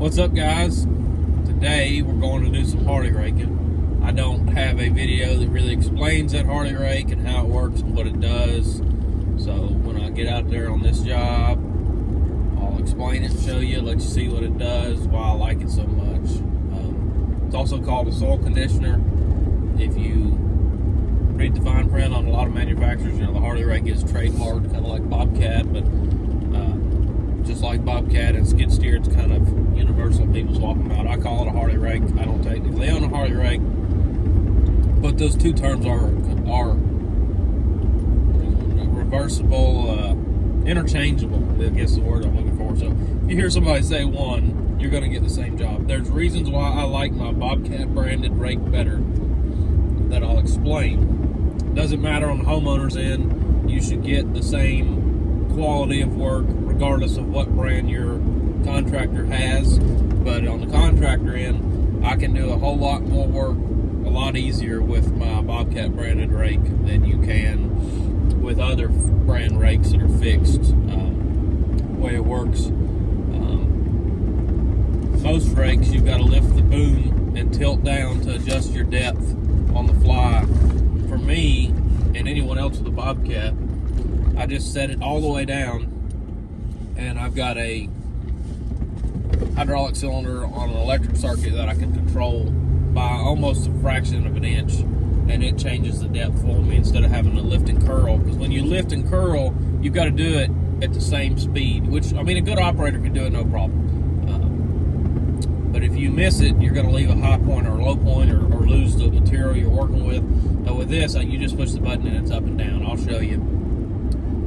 What's up, guys? Today we're going to do some Harley raking. I don't have a video that really explains that Harley rake and how it works and what it does. So when I get out there on this job, I'll explain it, show you, let you see what it does, why I like it so much. It's also called a soil conditioner. If you read the fine print on a lot of manufacturers, the Harley rake is trademarked, kind of like Bobcat, but just like Bobcat and skid steer, it's kind of universal. People swap them out. I call it a Harley rake. I don't technically own a Harley rake, but those two terms are reversible, interchangeable, I guess the word I'm looking for. So if you hear somebody say one, you're going to get the same job. There's reasons why I like my Bobcat branded rake better that I'll explain. Doesn't matter on the homeowner's end. You should get the same quality of work regardless of what brand your contractor has. But on the contractor end, I can do a whole lot more work a lot easier with my Bobcat branded rake than you can with other brand rakes that are fixed. The way it works, most rakes you've got to lift the boom and tilt down to adjust your depth on the fly. For me and anyone else with a Bobcat, I just set it all the way down, and I've got a hydraulic cylinder on an electric circuit that I can control by almost a fraction of an inch, and it changes the depth for me instead of having to lift and curl. Because when you lift and curl, you've got to do it at the same speed, which, I mean, a good operator can do it no problem. But if you miss it, you're going to leave a high point or a low point or lose the material you're working with. With this, you just push the button and it's up and down. I'll show you.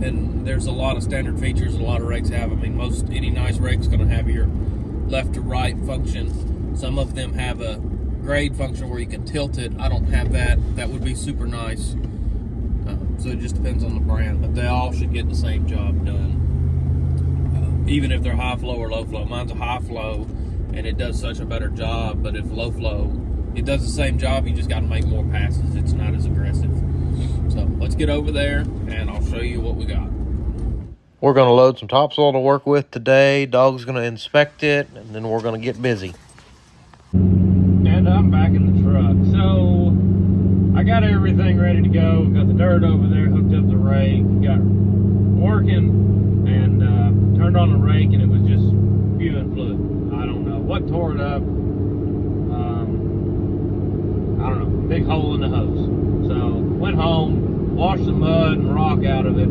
And there's a lot of standard features a lot of rakes have. I mean, any nice rake's going to have your left to right function. Some of them have a grade function where you can tilt it. I don't have that. That would be super nice. So it just depends on the brand, but they all should get the same job done. Even if they're high flow or low flow. Mine's a high flow, and it does such a better job. But if low flow, it does the same job. You just got to make more passes. It's not as aggressive. So let's get over there and I'll show you what we got. We're going to load some topsoil to work with today. Dog's going to inspect it, and then we're going to get busy. And I'm back in the truck. So I got everything ready to go. Got the dirt over there, hooked up the rake, got working, and turned on the rake, and it was just spewing fluid. I don't know what tore it up. I don't know, big hole in the hose. So went home, washed the mud and rock out of it,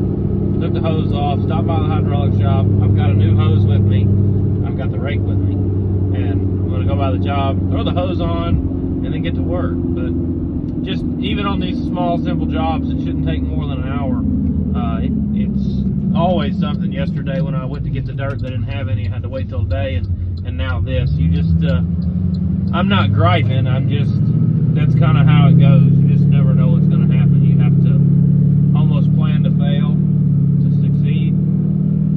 took the hose off, stopped by the hydraulic shop. I've got a new hose with me. I've got the rake with me. And I'm going to go by the job, throw the hose on, and then get to work. But just even on these small, simple jobs, it shouldn't take more than an hour. It's always something. Yesterday when I went to get the dirt, they didn't have any. I had to wait till today, and now this. You just, I'm not griping. That's kind of how it goes. You just never know what's going to happen. You have to almost plan to fail to succeed.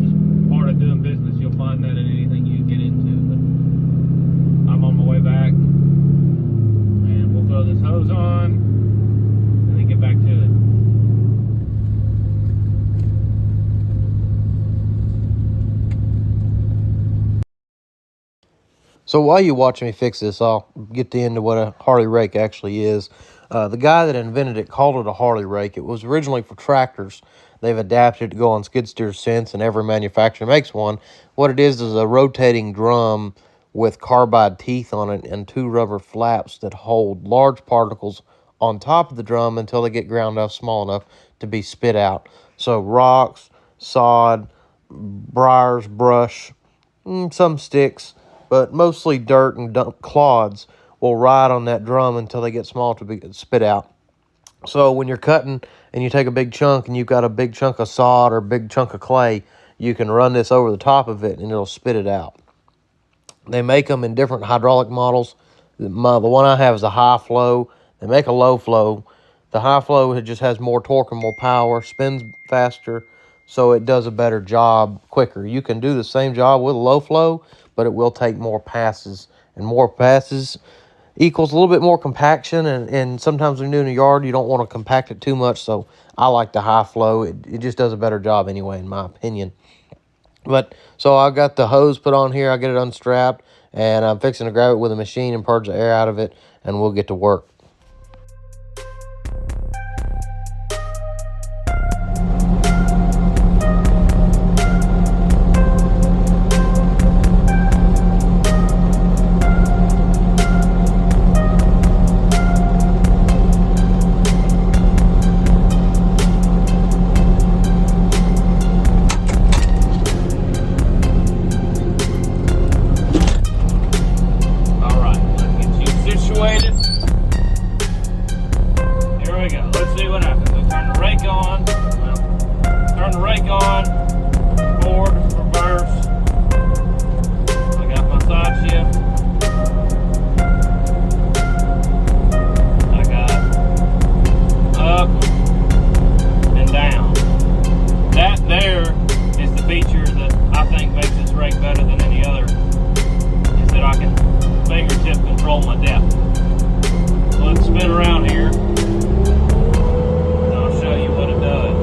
Just part of doing business. You'll find that in anything you get into. But I'm on my way back, and we'll throw this hose on and then get back to it. So while you watch me fix this, I'll get into what a Harley rake actually is. The guy that invented it called it a Harley rake. It was originally for tractors. They've adapted it to go on skid steers since, and every manufacturer makes one. What it is a rotating drum with carbide teeth on it and two rubber flaps that hold large particles on top of the drum until they get ground out small enough to be spit out. So rocks, sod, briars, brush, some sticks, but mostly dirt and clods will ride on that drum until they get small to be spit out. So when you're cutting and you take a big chunk and you've got a big chunk of sod or a big chunk of clay, you can run this over the top of it and it'll spit it out. They make them in different hydraulic models. The one I have is a high flow. They make a low flow. The high flow, it just has more torque and more power, spins faster, so it does a better job quicker. You can do the same job with a low flow, but it will take more passes, and more passes equals a little bit more compaction, and sometimes when you're doing a yard, you don't want to compact it too much, so I like the high flow. It just does a better job anyway, in my opinion. But so I got the hose put on here. I get it unstrapped, and I'm fixing to grab it with a machine and purge the air out of it, and we'll get to work. All right, let's get you situated. Here we go. Let's see what happens. We'll turn the rake on. Turn the rake on. Forward, reverse. I got my side shift. I got up and down. That there is the feature that I think makes this rake better than any other, is that I can fingertip control my depth. So let's spin around here and I'll show you what it does.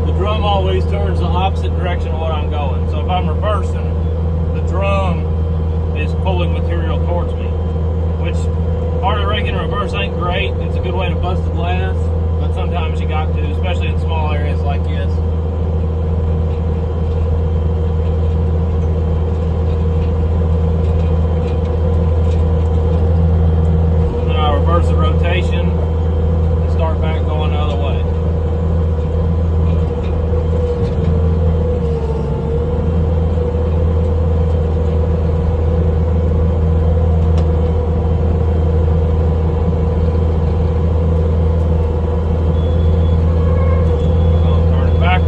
The drum always turns the opposite direction of what I'm going. So if I'm reversing, the drum is pulling material towards me, which Harley Rake in reverse ain't great. It's a good way to bust the glass, but sometimes you got to, especially in small areas like this. Then I reverse the rotation and start back going the other way. Back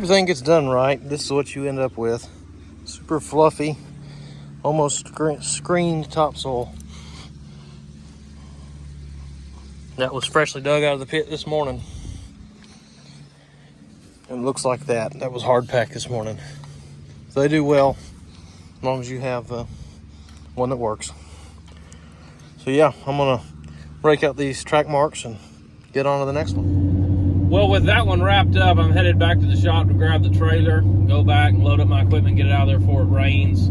everything gets done right, this is what you end up with. Super fluffy, almost screened topsoil. That was freshly dug out of the pit this morning. And it looks like that. That was hard packed this morning. So they do well, as long as you have one that works. So yeah, I'm gonna rake out these track marks and get on to the next one. Well, with that one wrapped up, I'm headed back to the shop to grab the trailer, go back and load up my equipment, get it out of there before it rains.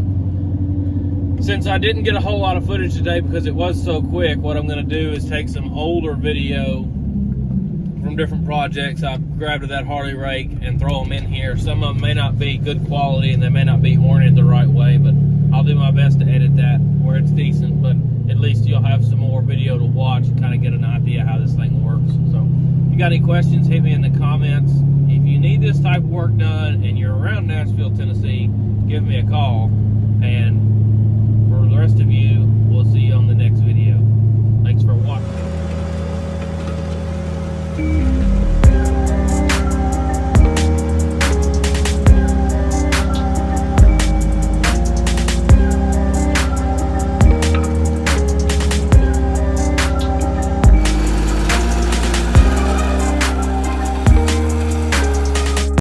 Since I didn't get a whole lot of footage today because it was so quick, what I'm going to do is take some older video from different projects I've grabbed to that Harley Rake and throw them in here. Some of them may not be good quality and they may not be oriented the right way, but I'll do my best to edit that where it's decent, but at least you'll have some more video to watch and kind of get an idea how this thing works. So if you got any questions, hit me in the comments. If you need this type of work done and you're around Nashville, Tennessee, give me a call. And for the rest of you,